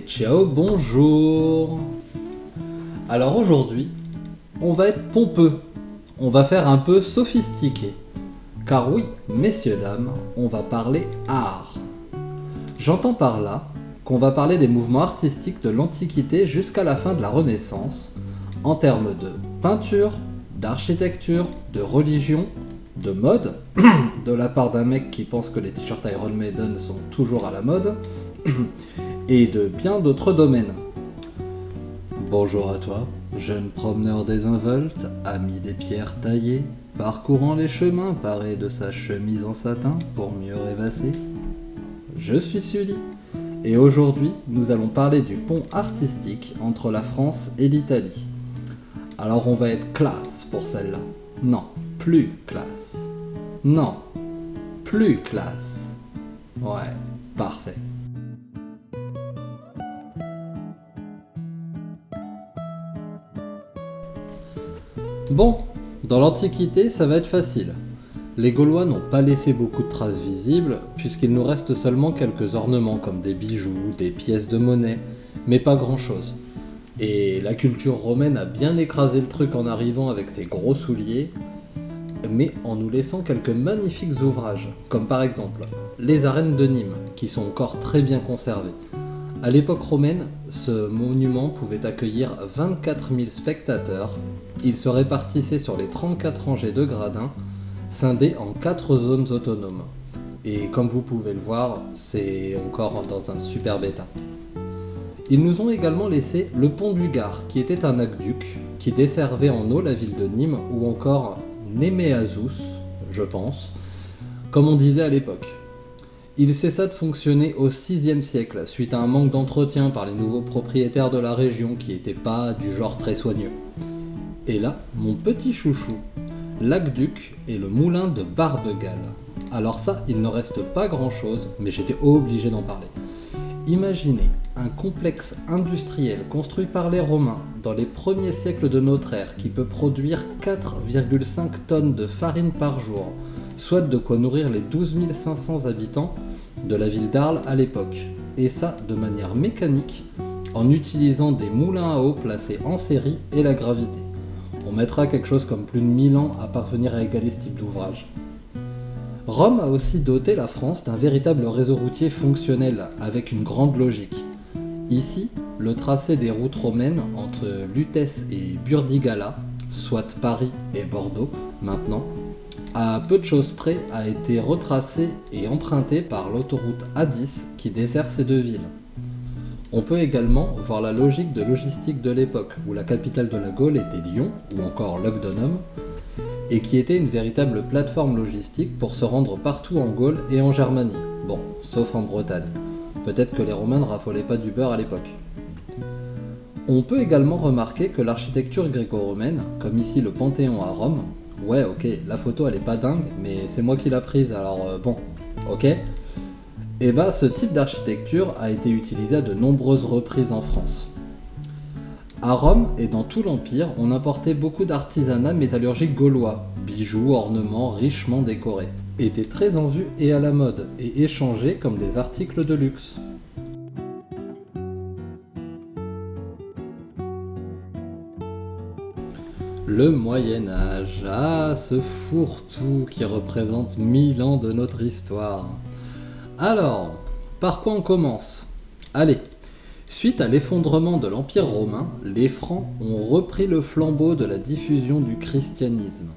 ciao, bonjour. Alors aujourd'hui, on va être pompeux, on va faire un peu sophistiqué. Car oui, messieurs, dames, on va parler art. J'entends par là qu'on va parler des mouvements artistiques de l'Antiquité jusqu'à la fin de la Renaissance, en termes de peinture, d'architecture, de religion, de mode, de la part d'un mec qui pense que les t-shirts Iron Maiden sont toujours à la mode, et de bien d'autres domaines. Bonjour à toi, jeune promeneur désinvolte, ami des pierres taillées, parcourant les chemins paré de sa chemise en satin pour mieux rêvasser. Je suis Sully, et aujourd'hui nous allons parler du pont artistique entre la France et l'Italie. Alors on va être classe pour celle-là. Non, plus classe. Non, plus classe. Ouais, parfait. Bon, dans l'Antiquité, ça va être facile. Les Gaulois n'ont pas laissé beaucoup de traces visibles, puisqu'il nous reste seulement quelques ornements comme des bijoux, des pièces de monnaie, mais pas grand-chose. Et la culture romaine a bien écrasé le truc en arrivant avec ses gros souliers, mais en nous laissant quelques magnifiques ouvrages, comme par exemple les arènes de Nîmes, qui sont encore très bien conservées. À l'époque romaine, ce monument pouvait accueillir 24 000 spectateurs. Il se répartissait sur les 34 rangées de gradins, scindés en 4 zones autonomes. Et comme vous pouvez le voir, c'est encore dans un super état. Ils nous ont également laissé le pont du Gard, qui était un aqueduc, qui desservait en eau la ville de Nîmes, ou encore Néméazus, je pense, comme on disait à l'époque. Il cessa de fonctionner au VIe siècle, suite à un manque d'entretien par les nouveaux propriétaires de la région qui n'étaient pas du genre très soigneux. Et là, mon petit chouchou, l'aqueduc et le moulin de Barbegal. Alors ça, il ne reste pas grand-chose, mais j'étais obligé d'en parler. Imaginez un complexe industriel construit par les Romains dans les premiers siècles de notre ère qui peut produire 4,5 tonnes de farine par jour, soit de quoi nourrir les 12 500 habitants de la ville d'Arles à l'époque, et ça de manière mécanique, en utilisant des moulins à eau placés en série et la gravité. On mettra quelque chose comme plus de 1000 ans à parvenir à égaler ce type d'ouvrage. Rome a aussi doté la France d'un véritable réseau routier fonctionnel, avec une grande logique. Ici, le tracé des routes romaines entre Lutèce et Burdigala, soit Paris et Bordeaux maintenant, à peu de choses près a été retracé et emprunté par l'autoroute A10 qui dessert ces deux villes. On peut également voir la logique de logistique de l'époque, où la capitale de la Gaule était Lyon, ou encore Lugdunum, et qui était une véritable plateforme logistique pour se rendre partout en Gaule et en Germanie. Bon, sauf en Bretagne. Peut-être que les Romains ne raffolaient pas du beurre à l'époque. On peut également remarquer que l'architecture gréco-romaine, comme ici le Panthéon à Rome, ouais ok, la photo elle est pas dingue, mais c'est moi qui l'ai prise, alors bon, ok. Et bah ce type d'architecture a été utilisé à de nombreuses reprises en France. À Rome et dans tout l'Empire, on importait beaucoup d'artisanat métallurgique gaulois, bijoux, ornements richement décorés, étaient très en vue et à la mode, et échangés comme des articles de luxe. Le Moyen-Âge, ah ce fourre-tout qui représente 1000 ans de notre histoire. Alors, par quoi on commence ? Allez, suite à l'effondrement de l'Empire romain, les Francs ont repris le flambeau de la diffusion du christianisme.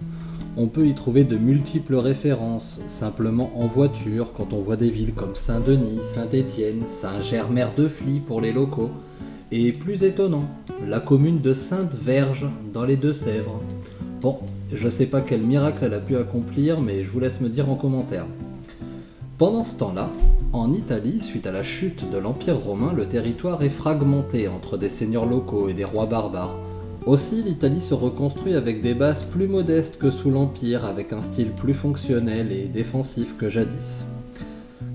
On peut y trouver de multiples références, simplement en voiture, quand on voit des villes comme Saint-Denis, Saint-Étienne, Saint-Germer-de-Fly pour les locaux, et plus étonnant, la commune de Sainte-Verge dans les Deux-Sèvres. Bon, je sais pas quel miracle elle a pu accomplir, mais je vous laisse me dire en commentaire. Pendant ce temps-là, en Italie, suite à la chute de l'Empire romain, le territoire est fragmenté entre des seigneurs locaux et des rois barbares. Aussi, l'Italie se reconstruit avec des bases plus modestes que sous l'Empire, avec un style plus fonctionnel et défensif que jadis.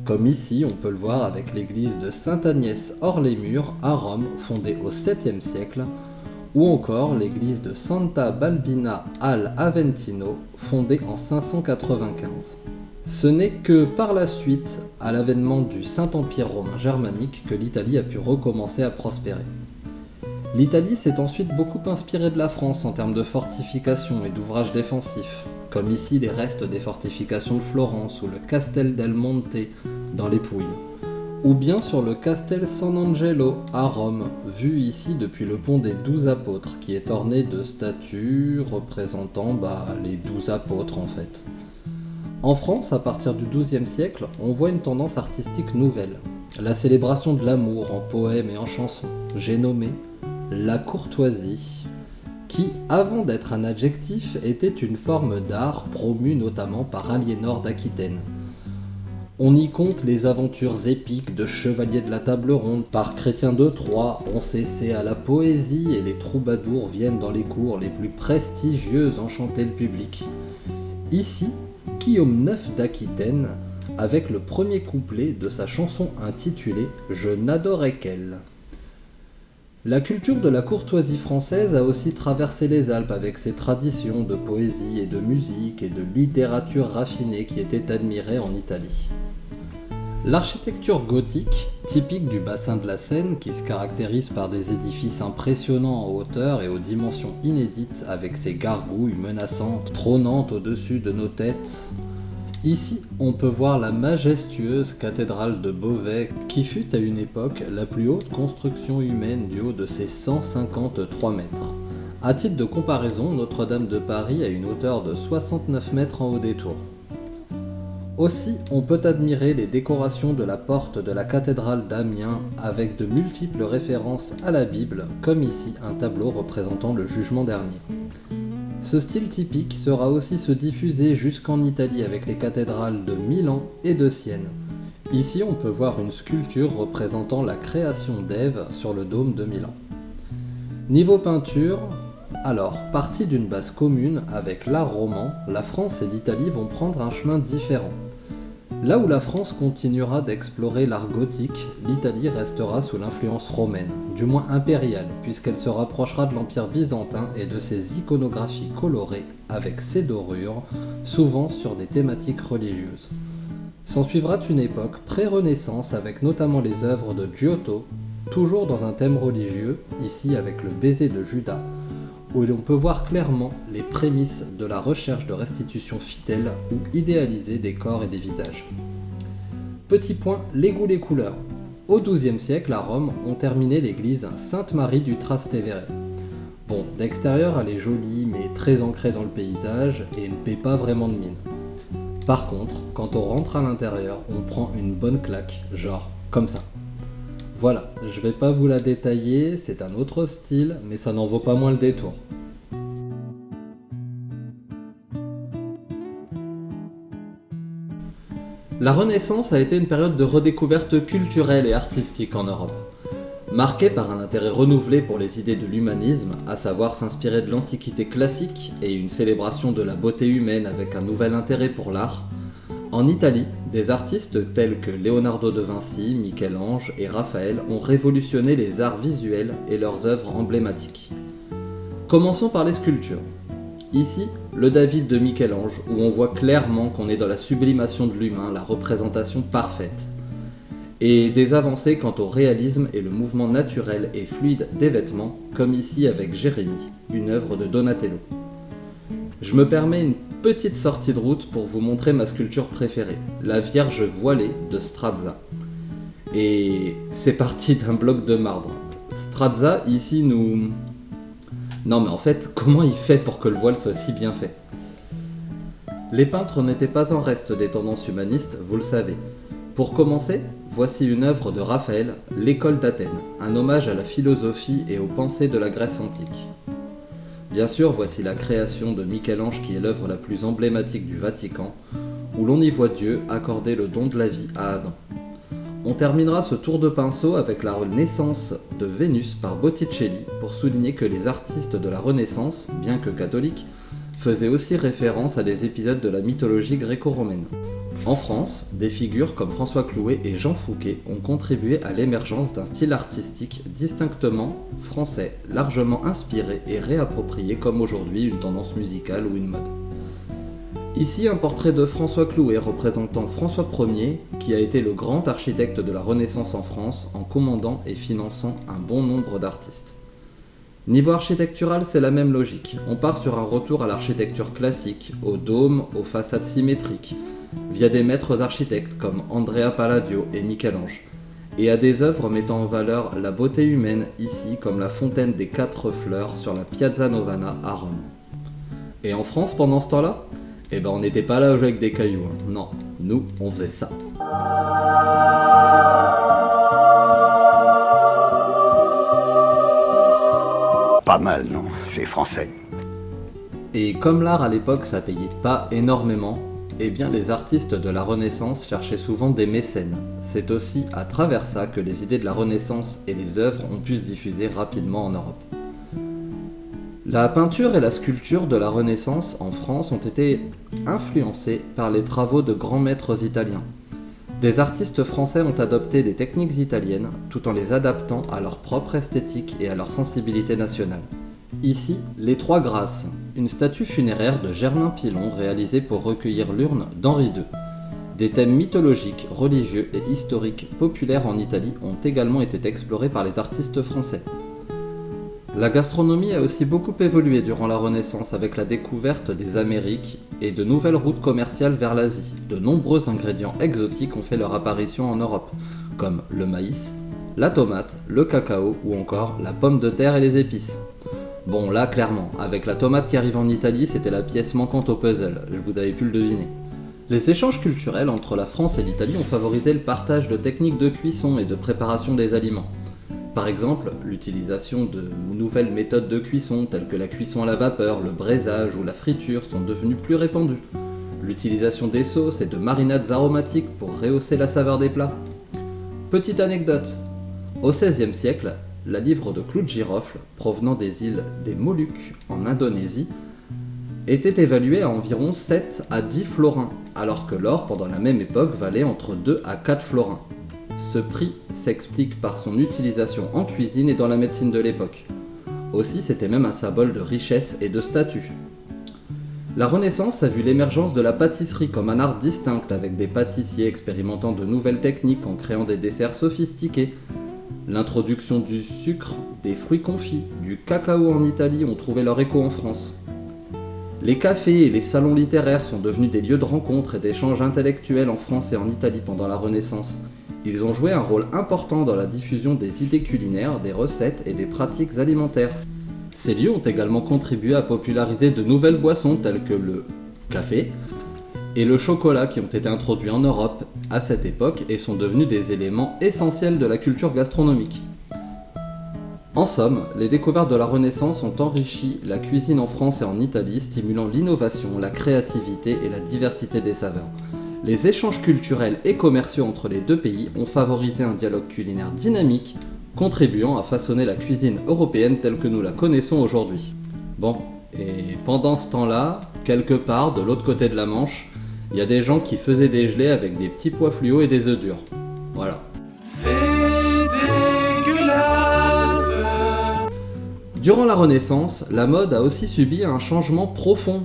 Comme ici, on peut le voir avec l'église de Sainte-Agnès hors les murs à Rome, fondée au 7e siècle, ou encore l'église de Santa Balbina al Aventino, fondée en 595. Ce n'est que par la suite, à l'avènement du Saint-Empire romain germanique, que l'Italie a pu recommencer à prospérer. L'Italie s'est ensuite beaucoup inspirée de la France en termes de fortifications et d'ouvrages défensifs, comme ici les restes des fortifications de Florence ou le Castel del Monte dans les Pouilles, ou bien sur le Castel San Angelo à Rome, vu ici depuis le pont des 12 apôtres, qui est orné de statues représentant les 12 apôtres en fait. En France, à partir du XIIe siècle, on voit une tendance artistique nouvelle, la célébration de l'amour en poèmes et en chansons, j'ai nommé la courtoisie, qui, avant d'être un adjectif, était une forme d'art promue notamment par Aliénor d'Aquitaine. On y compte les aventures épiques de chevaliers de la table ronde par Chrétien de Troyes, on s'essaie à la poésie et les troubadours viennent dans les cours les plus prestigieuses enchanter le public. Ici, Guillaume IX d'Aquitaine, avec le premier couplet de sa chanson intitulée « Je n'adorais qu'elle ». La culture de la courtoisie française a aussi traversé les Alpes avec ses traditions de poésie et de musique et de littérature raffinée qui étaient admirées en Italie. L'architecture gothique, typique du bassin de la Seine, qui se caractérise par des édifices impressionnants en hauteur et aux dimensions inédites avec ses gargouilles menaçantes trônant au-dessus de nos têtes. Ici, on peut voir la majestueuse cathédrale de Beauvais, qui fut à une époque la plus haute construction humaine du haut de ses 153 mètres. À titre de comparaison, Notre-Dame de Paris a une hauteur de 69 mètres en haut des tours. Aussi, on peut admirer les décorations de la porte de la cathédrale d'Amiens avec de multiples références à la Bible, comme ici un tableau représentant le jugement dernier. Ce style typique sera aussi se diffuser jusqu'en Italie avec les cathédrales de Milan et de Sienne. Ici, on peut voir une sculpture représentant la création d'Ève sur le dôme de Milan. Niveau peinture, alors, partie d'une base commune avec l'art roman, la France et l'Italie vont prendre un chemin différent. Là où la France continuera d'explorer l'art gothique, l'Italie restera sous l'influence romaine, du moins impériale, puisqu'elle se rapprochera de l'Empire byzantin et de ses iconographies colorées avec ses dorures, souvent sur des thématiques religieuses. S'ensuivra une époque pré-Renaissance avec notamment les œuvres de Giotto, toujours dans un thème religieux, ici avec le baiser de Judas, où l'on peut voir clairement les prémices de la recherche de restitution fidèle ou idéalisée des corps et des visages. Petit point, les goûts, les couleurs. Au XIIe siècle, à Rome, on terminait l'église Sainte-Marie du Trastevere. Bon, d'extérieur, elle est jolie, mais très ancrée dans le paysage et ne paie pas vraiment de mine. Par contre, quand on rentre à l'intérieur, on prend une bonne claque, genre comme ça. Voilà, je vais pas vous la détailler, c'est un autre style, mais ça n'en vaut pas moins le détour. La Renaissance a été une période de redécouverte culturelle et artistique en Europe, marquée par un intérêt renouvelé pour les idées de l'humanisme, à savoir s'inspirer de l'Antiquité classique et une célébration de la beauté humaine avec un nouvel intérêt pour l'art. En Italie, des artistes tels que Leonardo de Vinci, Michel-Ange et Raphaël ont révolutionné les arts visuels et leurs œuvres emblématiques. Commençons par les sculptures. Ici, le David de Michel-Ange, où on voit clairement qu'on est dans la sublimation de l'humain, la représentation parfaite. Et des avancées quant au réalisme et le mouvement naturel et fluide des vêtements, comme ici avec Jérémie, une œuvre de Donatello. Je me permets une petite sortie de route pour vous montrer ma sculpture préférée, la Vierge voilée de Strazza. Et c'est parti d'un bloc de marbre. Strazza, ici, nous... Non mais en fait, comment il fait pour que le voile soit si bien fait ? Les peintres n'étaient pas en reste des tendances humanistes, vous le savez. Pour commencer, voici une œuvre de Raphaël, L'École d'Athènes, un hommage à la philosophie et aux pensées de la Grèce antique. Bien sûr, voici la création de Michel-Ange qui est l'œuvre la plus emblématique du Vatican, où l'on y voit Dieu accorder le don de la vie à Adam. On terminera ce tour de pinceau avec la naissance de Vénus par Botticelli pour souligner que les artistes de la Renaissance, bien que catholiques, faisaient aussi référence à des épisodes de la mythologie gréco-romaine. En France, des figures comme François Clouet et Jean Fouquet ont contribué à l'émergence d'un style artistique distinctement français, largement inspiré et réapproprié comme aujourd'hui une tendance musicale ou une mode. Ici un portrait de François Clouet représentant François Ier, qui a été le grand architecte de la Renaissance en France en commandant et finançant un bon nombre d'artistes. Niveau architectural, c'est la même logique. On part sur un retour à l'architecture classique, aux dômes, aux façades symétriques, via des maîtres architectes comme Andrea Palladio et Michel-Ange, et à des œuvres mettant en valeur la beauté humaine ici, comme la fontaine des 4 fleurs sur la Piazza Novana à Rome. Et en France, pendant ce temps-là, on n'était pas là à jouer avec des cailloux, hein. Non, nous, on faisait ça. Pas mal, non? C'est français. Et comme l'art à l'époque ça payait pas énormément, les artistes de la Renaissance cherchaient souvent des mécènes. C'est aussi à travers ça que les idées de la Renaissance et les œuvres ont pu se diffuser rapidement en Europe. La peinture et la sculpture de la Renaissance en France ont été influencées par les travaux de grands maîtres italiens. Des artistes français ont adopté des techniques italiennes tout en les adaptant à leur propre esthétique et à leur sensibilité nationale. Ici, les Trois Grâces, une statue funéraire de Germain Pilon réalisée pour recueillir l'urne d'Henri II. Des thèmes mythologiques, religieux et historiques populaires en Italie ont également été explorés par les artistes français. La gastronomie a aussi beaucoup évolué durant la Renaissance avec la découverte des Amériques et de nouvelles routes commerciales vers l'Asie. De nombreux ingrédients exotiques ont fait leur apparition en Europe, comme le maïs, la tomate, le cacao ou encore la pomme de terre et les épices. Bon là clairement, avec la tomate qui arrive en Italie, c'était la pièce manquante au puzzle, vous avez pu le deviner. Les échanges culturels entre la France et l'Italie ont favorisé le partage de techniques de cuisson et de préparation des aliments. Par exemple, l'utilisation de nouvelles méthodes de cuisson telles que la cuisson à la vapeur, le braisage ou la friture sont devenues plus répandues. L'utilisation des sauces et de marinades aromatiques pour rehausser la saveur des plats. Petite anecdote, au XVIe siècle, la livre de clous de girofle, provenant des îles des Moluques en Indonésie, était évaluée à environ 7 à 10 florins, alors que l'or pendant la même époque valait entre 2 à 4 florins. Ce prix s'explique par son utilisation en cuisine et dans la médecine de l'époque. Aussi, c'était même un symbole de richesse et de statut. La Renaissance a vu l'émergence de la pâtisserie comme un art distinct avec des pâtissiers expérimentant de nouvelles techniques en créant des desserts sophistiqués. L'introduction du sucre, des fruits confits, du cacao en Italie ont trouvé leur écho en France. Les cafés et les salons littéraires sont devenus des lieux de rencontre et d'échanges intellectuels en France et en Italie pendant la Renaissance. Ils ont joué un rôle important dans la diffusion des idées culinaires, des recettes et des pratiques alimentaires. Ces lieux ont également contribué à populariser de nouvelles boissons telles que le café et le chocolat qui ont été introduits en Europe à cette époque et sont devenus des éléments essentiels de la culture gastronomique. En somme, les découvertes de la Renaissance ont enrichi la cuisine en France et en Italie, stimulant l'innovation, la créativité et la diversité des saveurs. Les échanges culturels et commerciaux entre les deux pays ont favorisé un dialogue culinaire dynamique, contribuant à façonner la cuisine européenne telle que nous la connaissons aujourd'hui. Bon, et pendant ce temps-là, quelque part de l'autre côté de la Manche, il y a des gens qui faisaient des gelées avec des petits pois fluo et des œufs durs. Voilà. C'est dégueulasse. Durant la Renaissance, la mode a aussi subi un changement profond.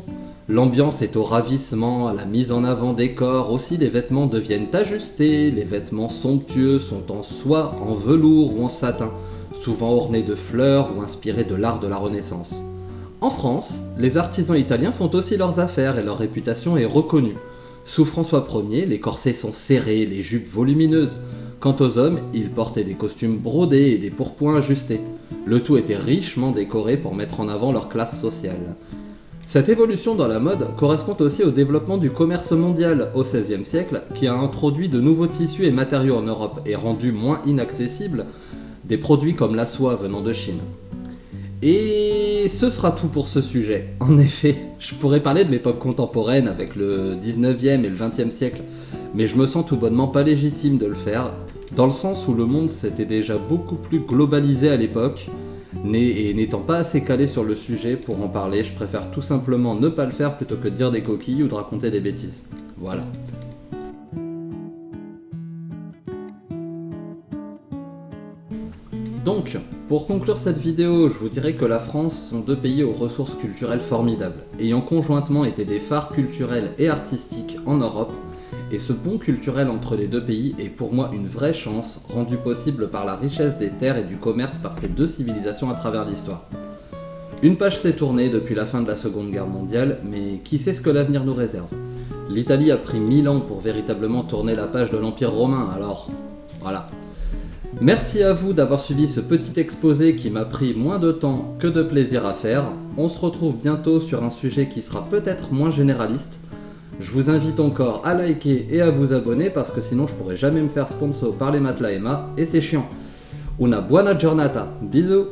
L'ambiance est au ravissement, à la mise en avant des corps, aussi les vêtements deviennent ajustés, les vêtements somptueux sont en soie, en velours ou en satin, souvent ornés de fleurs ou inspirés de l'art de la Renaissance. En France, les artisans italiens font aussi leurs affaires et leur réputation est reconnue. Sous François Ier, les corsets sont serrés, les jupes volumineuses. Quant aux hommes, ils portaient des costumes brodés et des pourpoints ajustés. Le tout était richement décoré pour mettre en avant leur classe sociale. Cette évolution dans la mode correspond aussi au développement du commerce mondial au XVIe siècle qui a introduit de nouveaux tissus et matériaux en Europe et rendu moins inaccessibles des produits comme la soie venant de Chine. Et ce sera tout pour ce sujet. En effet, je pourrais parler de l'époque contemporaine avec le 19e et le 20e siècle, mais je me sens tout bonnement pas légitime de le faire, dans le sens où le monde s'était déjà beaucoup plus globalisé à l'époque, et n'étant pas assez calé sur le sujet pour en parler, je préfère tout simplement ne pas le faire plutôt que de dire des coquilles ou de raconter des bêtises. Voilà. Donc, pour conclure cette vidéo, je vous dirais que la France sont deux pays aux ressources culturelles formidables, ayant conjointement été des phares culturels et artistiques en Europe, et ce pont culturel entre les deux pays est pour moi une vraie chance, rendue possible par la richesse des terres et du commerce par ces deux civilisations à travers l'histoire. Une page s'est tournée depuis la fin de la Seconde Guerre mondiale, mais qui sait ce que l'avenir nous réserve? L'Italie a pris 1000 ans pour véritablement tourner la page de l'Empire romain, alors voilà. Merci à vous d'avoir suivi ce petit exposé qui m'a pris moins de temps que de plaisir à faire. On se retrouve bientôt sur un sujet qui sera peut-être moins généraliste. Je vous invite encore à liker et à vous abonner parce que sinon je pourrais jamais me faire sponsor par les matelas Emma et c'est chiant. Una buona giornata, bisous.